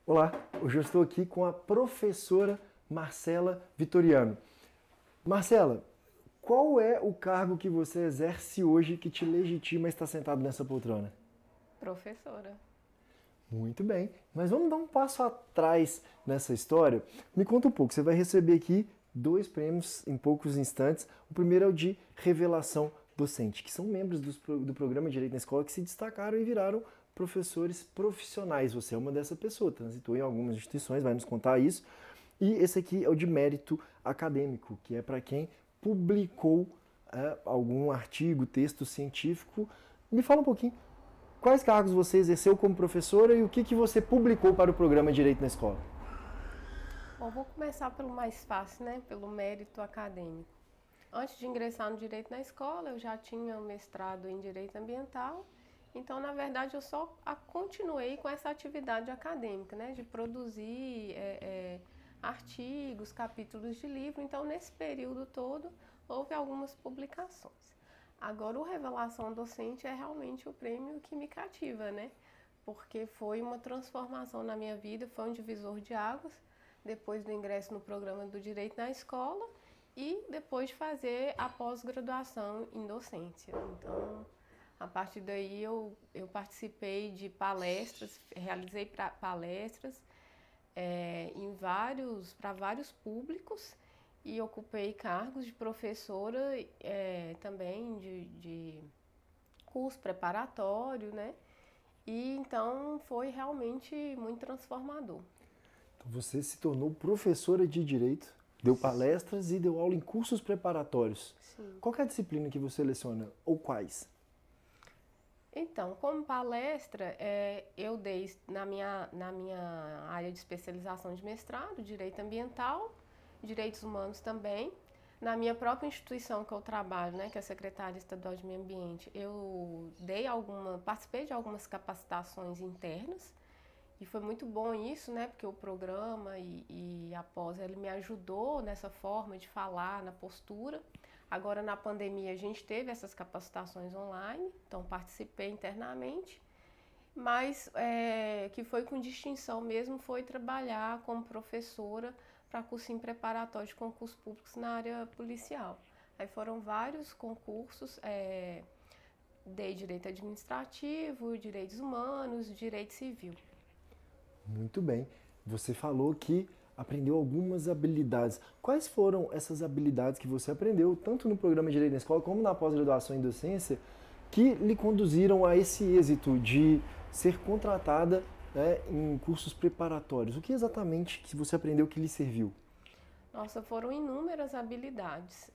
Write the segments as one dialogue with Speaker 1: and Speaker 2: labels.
Speaker 1: Olá, hoje eu estou aqui com a professora Marcela Vitoriano. Marcela, qual é o cargo que você exerce hoje que te legitima a estar sentado nessa poltrona?
Speaker 2: Professora.
Speaker 1: Muito bem, mas vamos dar um passo atrás nessa história. Me conta um pouco, você vai receber aqui 2 prêmios em poucos instantes. O primeiro é o de revelação docente, que são membros do programa Direito na Escola que se destacaram e viraram professores profissionais. Você é uma dessa pessoa, transitou em algumas instituições, vai nos contar isso. E esse aqui é o de mérito acadêmico, que é para quem publicou algum artigo, texto científico. Me fala um pouquinho, quais cargos você exerceu como professora e o que você publicou para o programa Direito na Escola?
Speaker 2: Bom, vou começar pelo mais fácil, né? Pelo mérito acadêmico. Antes de ingressar no Direito na Escola, eu já tinha um mestrado em Direito Ambiental. Então, na verdade, eu só continuei com essa atividade acadêmica, né? De produzir artigos, capítulos de livro. Então, nesse período todo, houve algumas publicações. Agora, o Revelação Docente é realmente o prêmio que me cativa, né? Porque foi uma transformação na minha vida, foi um divisor de águas, depois do ingresso no programa do Direito na Escola e depois de fazer a pós-graduação em docência. Então, a partir daí eu participei de palestras, realizei palestras para vários públicos e ocupei cargos de professora também de curso preparatório, né? E então foi realmente muito transformador.
Speaker 1: Então você se tornou professora de Direito, deu palestras e deu aula em cursos preparatórios.
Speaker 2: Sim.
Speaker 1: Qual que é a disciplina que você leciona ou quais?
Speaker 2: Então, como palestra, eu dei na minha área de especialização de mestrado, Direito Ambiental, Direitos Humanos também. Na minha própria instituição que eu trabalho, né, que é a Secretaria Estadual de Meio Ambiente, eu participei de algumas capacitações internas e foi muito bom isso, né, porque o programa e a pós, ele me ajudou nessa forma de falar, na postura. Agora, na pandemia, a gente teve essas capacitações online, então participei internamente, mas que foi com distinção mesmo, foi trabalhar como professora para cursinho preparatório de concursos públicos na área policial. Aí foram vários concursos, dei direito administrativo, direitos humanos, direito civil.
Speaker 1: Muito bem. Você falou que aprendeu algumas habilidades. Quais foram essas habilidades que você aprendeu, tanto no programa Direito na Escola como na pós-graduação em docência, que lhe conduziram a esse êxito de ser contratada, né, em cursos preparatórios? O que exatamente que você aprendeu que lhe serviu?
Speaker 2: Nossa, foram inúmeras habilidades.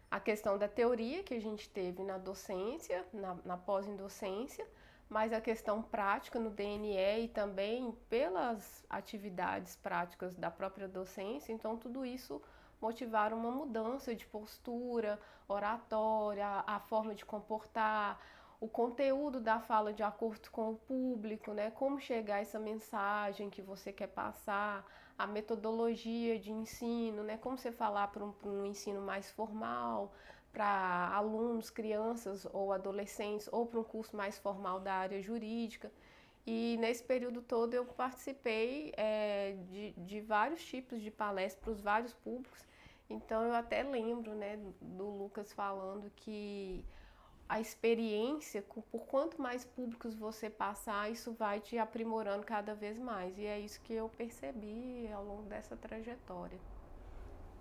Speaker 2: A questão da teoria que a gente teve na docência, na pós-docência, mas a questão prática no DNE e também pelas atividades práticas da própria docência, então tudo isso motivaram uma mudança de postura, oratória, a forma de comportar, o conteúdo da fala de acordo com o público, né? Como chegar a essa mensagem que você quer passar, a metodologia de ensino, né? Como você falar para um ensino mais formal, para alunos, crianças ou adolescentes, ou para um curso mais formal da área jurídica. E nesse período todo eu participei de vários tipos de palestras para os vários públicos. Então eu até lembro, né, do Lucas falando que a experiência, por quanto mais públicos você passar, isso vai te aprimorando cada vez mais. E é isso que eu percebi ao longo dessa trajetória.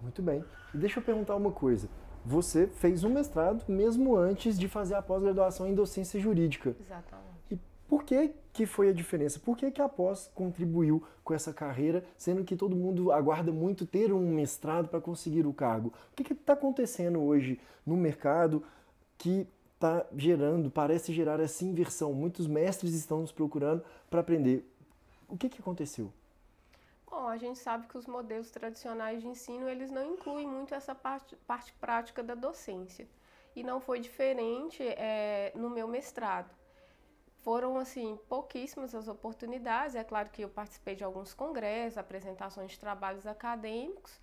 Speaker 1: Muito bem. E deixa eu perguntar uma coisa. Você fez um mestrado mesmo antes de fazer a pós-graduação em docência jurídica.
Speaker 2: Exatamente.
Speaker 1: E por que foi a diferença? Por que a pós contribuiu com essa carreira, sendo que todo mundo aguarda muito ter um mestrado para conseguir o cargo? O que está acontecendo hoje no mercado que está parece gerar essa inversão? Muitos mestres estão nos procurando para aprender. O que aconteceu?
Speaker 2: Bom, a gente sabe que os modelos tradicionais de ensino, eles não incluem muito essa parte prática da docência. E não foi diferente no meu mestrado. Foram, assim, pouquíssimas as oportunidades. É claro que eu participei de alguns congressos, apresentações de trabalhos acadêmicos,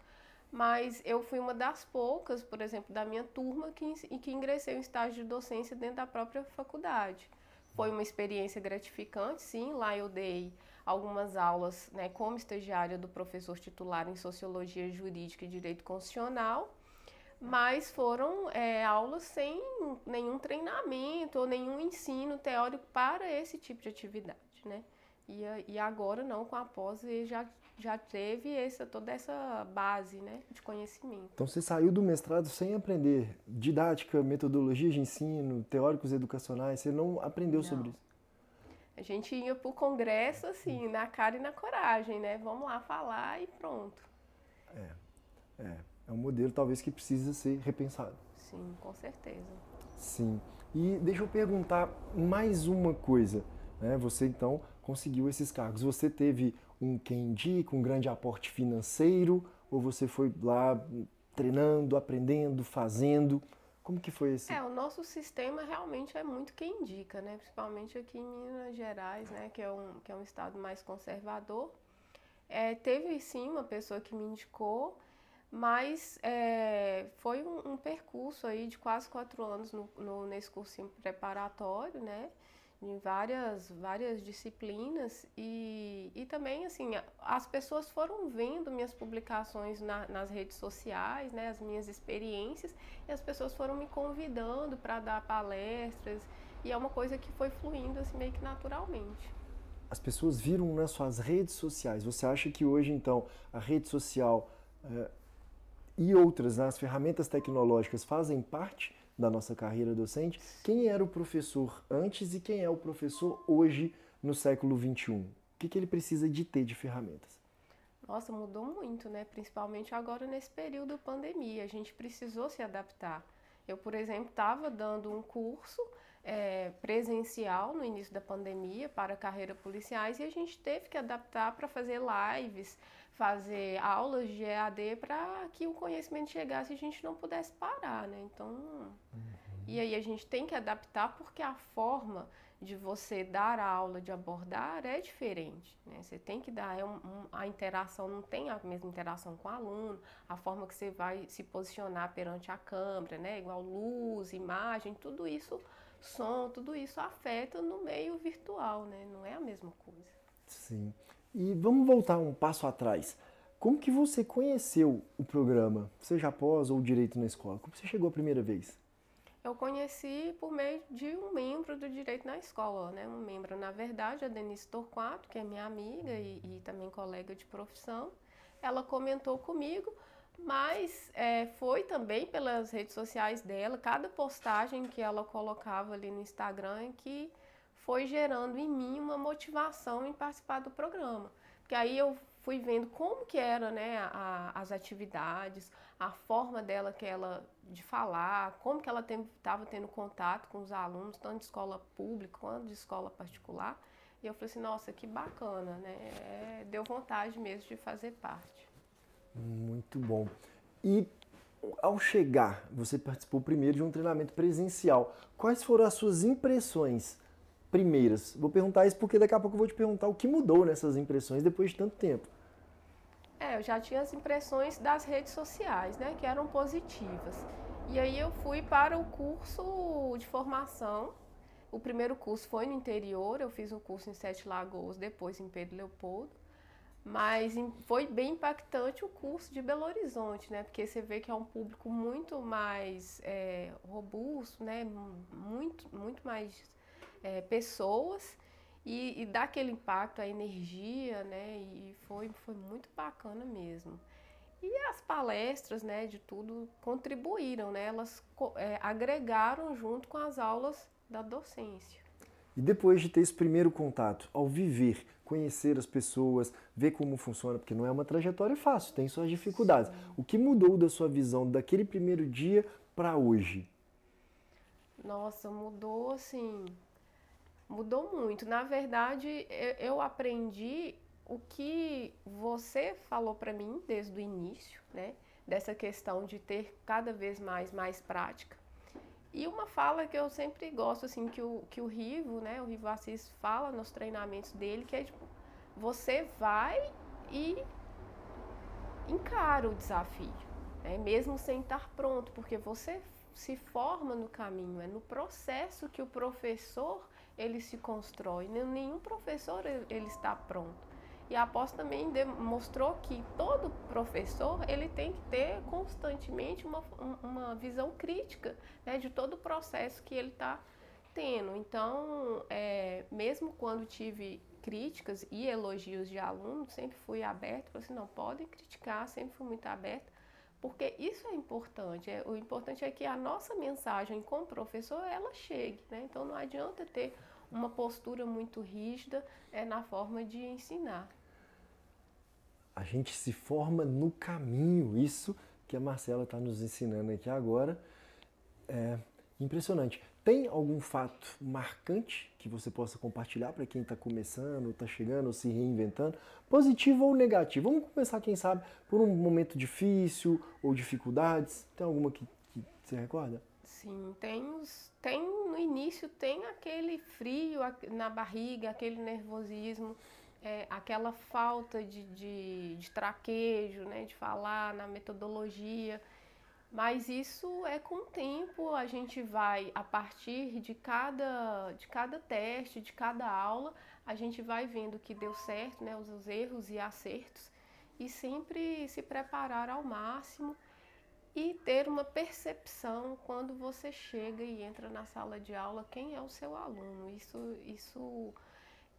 Speaker 2: mas eu fui uma das poucas, por exemplo, da minha turma que ingressei em estágio de docência dentro da própria faculdade. Foi uma experiência gratificante, sim. Lá eu dei algumas aulas, né, como estagiária do professor titular em Sociologia Jurídica e Direito Constitucional, mas foram aulas sem nenhum treinamento ou nenhum ensino teórico para esse tipo de atividade, né? E agora não, com a pós já teve toda essa base, né, de conhecimento.
Speaker 1: Então você saiu do mestrado sem aprender didática, metodologia de ensino, teóricos educacionais, você não aprendeu sobre isso?
Speaker 2: A gente ia para o congresso assim, na cara e na coragem, né? Vamos lá falar e pronto.
Speaker 1: É um modelo talvez que precisa ser repensado.
Speaker 2: Sim, com certeza.
Speaker 1: Sim. E deixa eu perguntar mais uma coisa, né? Você então conseguiu esses cargos. Você teve um quem indica, um grande aporte financeiro, ou você foi lá treinando, aprendendo, fazendo? Como que foi esse?
Speaker 2: O nosso sistema realmente é muito quem indica, né? Principalmente aqui em Minas Gerais, né? Que é um estado mais conservador. Teve sim uma pessoa que me indicou, mas foi um percurso aí de quase 4 anos nesse cursinho preparatório, né? Em várias disciplinas e também assim as pessoas foram vendo minhas publicações nas redes sociais, né, as minhas experiências, e as pessoas foram me convidando para dar palestras, e é uma coisa que foi fluindo assim meio que naturalmente.
Speaker 1: As pessoas viram nas suas redes sociais. Você acha que hoje então a rede social e outras, né, as ferramentas tecnológicas fazem parte da nossa carreira docente? Quem era o professor antes e quem é o professor hoje no século XXI? O que ele precisa de ter de ferramentas?
Speaker 2: Nossa, mudou muito, né? Principalmente agora nesse período da pandemia. A gente precisou se adaptar. Eu, por exemplo, estava dando um curso presencial no início da pandemia para carreira policiais e a gente teve que adaptar para fazer lives, fazer aulas de EAD para que o conhecimento chegasse e a gente não pudesse parar, né? Então, e aí a gente tem que adaptar porque a forma de você dar a aula, de abordar, é diferente, né? Você tem que dar, a interação não tem a mesma interação com o aluno, a forma que você vai se posicionar perante a câmera, né? Igual luz, imagem, tudo isso, som, tudo isso afeta no meio virtual, né? Não é a mesma coisa.
Speaker 1: Sim. E vamos voltar um passo atrás. Como que você conheceu o programa, seja pós ou direito na escola? Como você chegou a primeira vez?
Speaker 2: Eu conheci por meio de um membro do Direito na Escola, né? Um membro, na verdade, a Denise Torquato, que é minha amiga e também colega de profissão. Ela comentou comigo, mas foi também pelas redes sociais dela, cada postagem que ela colocava ali no Instagram que foi gerando em mim uma motivação em participar do programa. Porque aí eu fui vendo como que era, né, as atividades, a forma dela de falar, como que ela estava tendo contato com os alunos, tanto de escola pública quanto de escola particular. E eu falei assim, nossa, que bacana, né? Deu vontade mesmo de fazer parte.
Speaker 1: Muito bom. E ao chegar, você participou primeiro de um treinamento presencial. Quais foram as suas impressões primeiras? Vou perguntar isso porque daqui a pouco eu vou te perguntar o que mudou nessas impressões depois de tanto tempo.
Speaker 2: Eu já tinha as impressões das redes sociais, né, que eram positivas. E aí eu fui para o curso de formação. O primeiro curso foi no interior, eu fiz um curso em Sete Lagoas, depois em Pedro Leopoldo. Mas foi bem impactante o curso de Belo Horizonte, né? Porque você vê que é um público muito mais robusto, né? Muito mais pessoas. E dá aquele impacto, a energia, né? E foi muito bacana mesmo. E as palestras, né, de tudo contribuíram, né? Elas agregaram junto com as aulas da docência.
Speaker 1: E depois de ter esse primeiro contato, ao viver, conhecer as pessoas, ver como funciona, porque não é uma trajetória fácil, tem suas dificuldades. Sim. O que mudou da sua visão daquele primeiro dia para hoje?
Speaker 2: Nossa, mudou assim... Mudou muito. Na verdade, eu aprendi o que você falou para mim desde o início, né? Dessa questão de ter cada vez mais prática. E uma fala que eu sempre gosto, assim, que o Rivo, né? O Rivo Assis fala nos treinamentos dele, que é tipo, você vai e encara o desafio, né? Mesmo sem estar pronto, porque você se forma no caminho, é no processo que o professor ele se constrói, nenhum professor ele está pronto. E a pós também demonstrou que todo professor ele tem que ter constantemente uma visão crítica, né, de todo o processo que ele está tendo. Então, mesmo quando tive críticas e elogios de alunos, sempre fui aberta, falei assim, não, podem criticar, sempre fui muito aberta, porque isso é importante. O importante é que a nossa mensagem como professor, ela chegue, né? Então não adianta ter uma postura muito rígida na forma de ensinar.
Speaker 1: A gente se forma no caminho, isso que a Marcela está nos ensinando aqui agora. É impressionante. Tem algum fato marcante que você possa compartilhar para quem está começando, está chegando, se reinventando, positivo ou negativo? Vamos começar, quem sabe, por um momento difícil ou dificuldades. Tem alguma que você recorda?
Speaker 2: Sim, no início tem aquele frio na barriga, aquele nervosismo, aquela falta de traquejo, né, de falar na metodologia. Mas isso é com o tempo, a gente vai, a partir de cada teste, de cada aula, a gente vai vendo que deu certo, né, os erros e acertos, e sempre se preparar ao máximo e ter uma percepção quando você chega e entra na sala de aula, quem é o seu aluno. Isso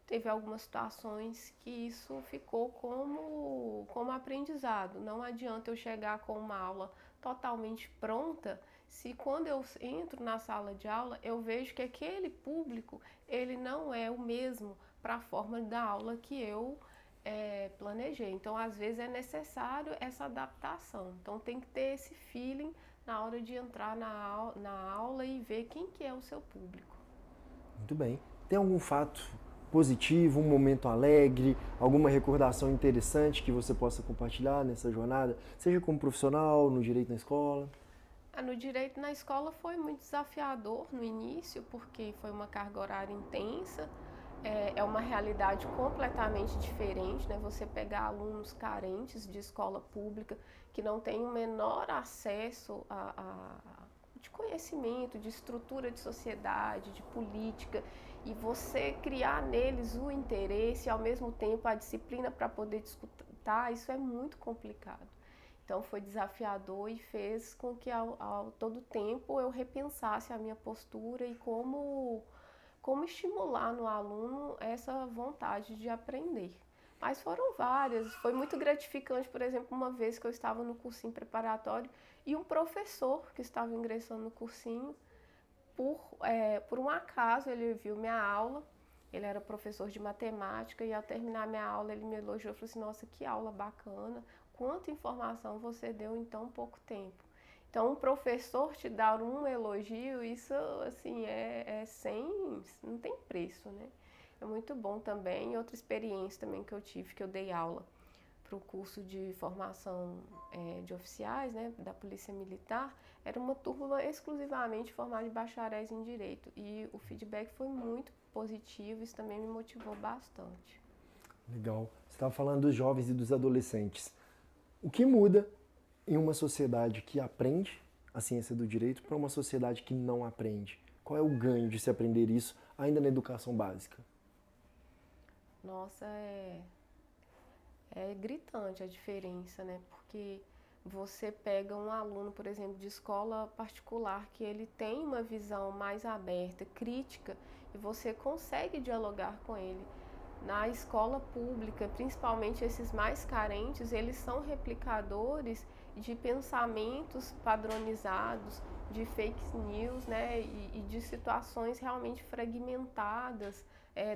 Speaker 2: teve algumas situações que isso ficou como aprendizado. Não adianta eu chegar com uma aula totalmente pronta, se quando eu entro na sala de aula eu vejo que aquele público ele não é o mesmo para a forma da aula que eu planejei. Então, às vezes é necessário essa adaptação. Então, tem que ter esse feeling na hora de entrar na aula e ver quem que é o seu público.
Speaker 1: Muito bem. Tem algum fato positivo, um momento alegre, alguma recordação interessante que você possa compartilhar nessa jornada, seja como profissional, no direito na escola?
Speaker 2: No direito na escola foi muito desafiador no início, porque foi uma carga horária intensa, é uma realidade completamente diferente, né? Você pegar alunos carentes de escola pública que não têm o menor acesso de conhecimento, de estrutura de sociedade, de política, e você criar neles o interesse e ao mesmo tempo a disciplina para poder discutir, isso é muito complicado. Então foi desafiador e fez com que ao todo tempo eu repensasse a minha postura e como estimular no aluno essa vontade de aprender. Mas foram várias, foi muito gratificante, por exemplo, uma vez que eu estava no cursinho preparatório e um professor que estava ingressando no cursinho, por um acaso ele viu minha aula, ele era professor de matemática e ao terminar minha aula ele me elogiou e falou assim, nossa, que aula bacana, quanta informação você deu em tão pouco tempo. Então, um professor te dar um elogio, isso assim não tem preço, né? É muito bom também. Outra experiência também que eu tive, que eu dei aula para o curso de formação de oficiais, né, da Polícia Militar, era uma turma exclusivamente formada de bacharéis em Direito. E o feedback foi muito positivo, isso também me motivou bastante.
Speaker 1: Legal. Você estava falando dos jovens e dos adolescentes. O que muda em uma sociedade que aprende a ciência do direito para uma sociedade que não aprende? Qual é o ganho de se aprender isso ainda na educação básica?
Speaker 2: Nossa, é gritante a diferença, né? Porque você pega um aluno, por exemplo, de escola particular, que ele tem uma visão mais aberta, crítica, e você consegue dialogar com ele. Na escola pública, principalmente esses mais carentes, eles são replicadores de pensamentos padronizados, de fake news, né, e de situações realmente fragmentadas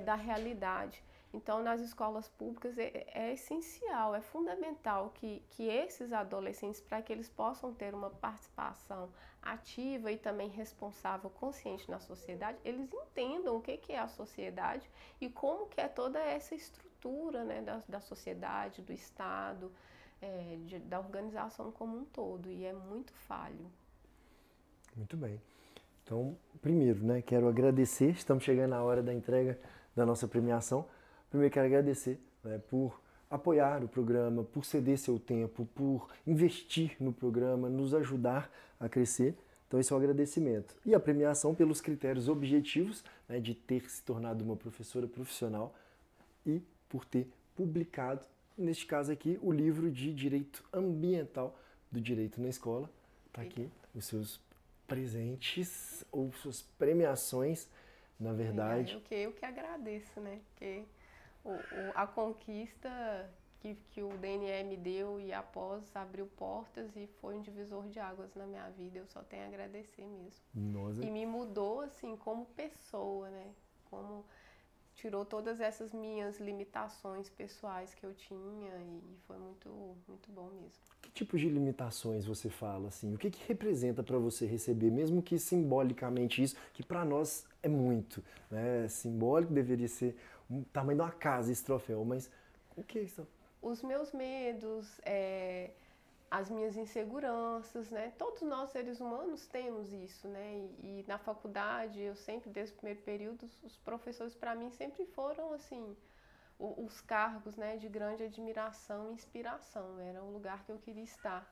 Speaker 2: da realidade. Então, nas escolas públicas é essencial, é fundamental que esses adolescentes, para que eles possam ter uma participação ativa e também responsável, consciente na sociedade, eles entendam o que é a sociedade e como que é toda essa estrutura, né, da sociedade, do Estado, da organização como um todo, e é muito falho.
Speaker 1: Muito bem. Então, primeiro, né, quero agradecer, estamos chegando na hora da entrega da nossa premiação. Primeiro quero agradecer, né, por apoiar o programa, por ceder seu tempo, por investir no programa, nos ajudar a crescer. Então esse é o agradecimento. E a premiação pelos critérios objetivos, né, de ter se tornado uma professora profissional e por ter publicado, neste caso aqui, o livro de Direito Ambiental do Direito na Escola. Está aqui os seus presentes ou suas premiações, na verdade.
Speaker 2: Eu que agradeço, né? Porque a conquista que o DNE me deu e após abriu portas e foi um divisor de águas na minha vida. Eu só tenho a agradecer mesmo.
Speaker 1: Nossa.
Speaker 2: E me mudou, assim, como pessoa, né? Como tirou todas essas minhas limitações pessoais que eu tinha e foi muito, muito bom mesmo.
Speaker 1: Que tipo de limitações você fala, assim? O que representa para você receber, mesmo que simbolicamente isso, que para nós é muito, né? Simbólico deveria ser o tamanho de uma casa esse troféu, mas o que é isso?
Speaker 2: Os meus medos, as minhas inseguranças, né? Todos nós seres humanos temos isso, né? E na faculdade, eu sempre, desde o primeiro período, os professores para mim sempre foram, assim, os cargos, né, de grande admiração e inspiração. Era um lugar que eu queria estar.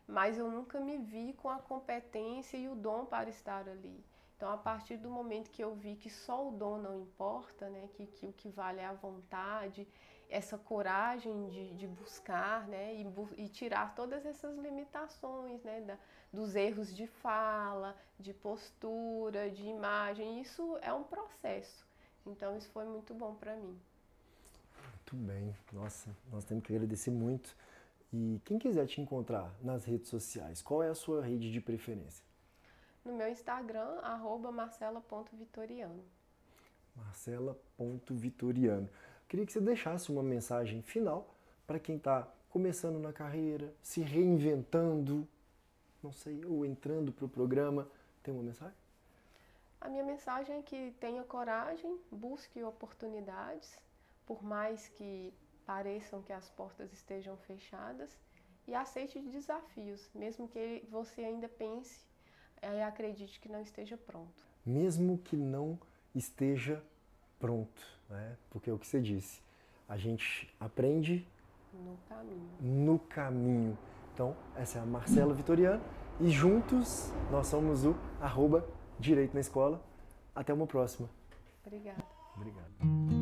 Speaker 2: Mas eu nunca me vi com a competência e o dom para estar ali. Então, a partir do momento que eu vi que só o dom não importa, né, que o que vale é a vontade, essa coragem de buscar, né, e tirar todas essas limitações, né, dos erros de fala, de postura, de imagem, isso é um processo. Então, isso foi muito bom para mim.
Speaker 1: Muito bem. Nossa, nós temos que agradecer muito. E quem quiser te encontrar nas redes sociais, qual é a sua rede de preferência?
Speaker 2: No meu Instagram, @marcela.vitoriano.
Speaker 1: Marcela.vitoriano. Queria que você deixasse uma mensagem final para quem está começando na carreira, se reinventando, não sei, ou entrando para o programa. Tem uma mensagem?
Speaker 2: A minha mensagem é que tenha coragem, busque oportunidades, por mais que pareçam que as portas estejam fechadas, e aceite desafios, mesmo que você ainda pense e acredite que não esteja pronto.
Speaker 1: Mesmo que não esteja pronto, né? Porque é o que você disse, a gente aprende no caminho. Então, essa é a Marcela Vitoriano e juntos nós somos o @Direito na Escola. Até uma próxima.
Speaker 2: Obrigada.
Speaker 1: Obrigado.